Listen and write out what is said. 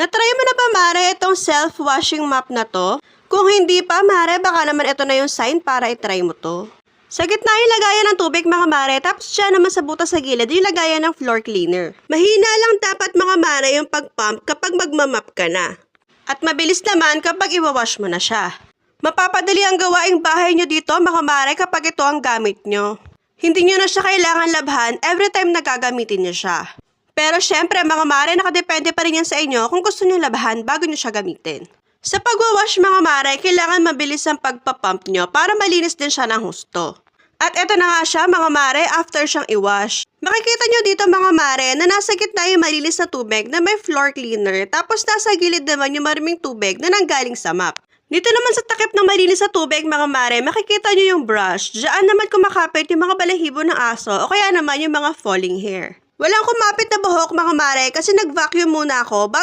Natry mo na ba, Mare, itong self-washing mop na to? Kung hindi pa, Mare, baka naman ito na yung sign para itry mo to. Sa gitna yung lagayan ng tubig, mga Mare, tapos dyan naman sa butas sa gilid yung lagayan ng floor cleaner. Mahina lang dapat, mga Mare, yung pag-pump kapag magmamap ka na. At mabilis naman kapag iwawash mo na siya. Mapapadali ang gawaing bahay nyo dito, mga Mare, kapag ito ang gamit nyo. Hindi nyo na siya kailangan labhan every time na gagamitin nyo siya. Pero syempre, mga Mare, nakadepende pa rin yan sa inyo kung gusto nyo labahan bago nyo siya gamitin. Sa pagwawash, mga Mare, kailangan mabilis ang pagpapump nyo para malinis din siya ng husto. At eto na nga siya, mga Mare, after siyang i-wash. Makikita nyo dito, mga Mare, na nasa gitna yung malinis na tubig na may floor cleaner, tapos nasa gilid naman yung maraming tubig na nanggaling sa mop. Dito naman sa takip ng malinis na tubig, mga Mare, makikita nyo yung brush. Diyan naman kumakapit yung mga balahibo ng aso o kaya naman yung mga falling hair. Walang kumapit na buhok, mga Mare, kasi nag-vacuum muna ako bago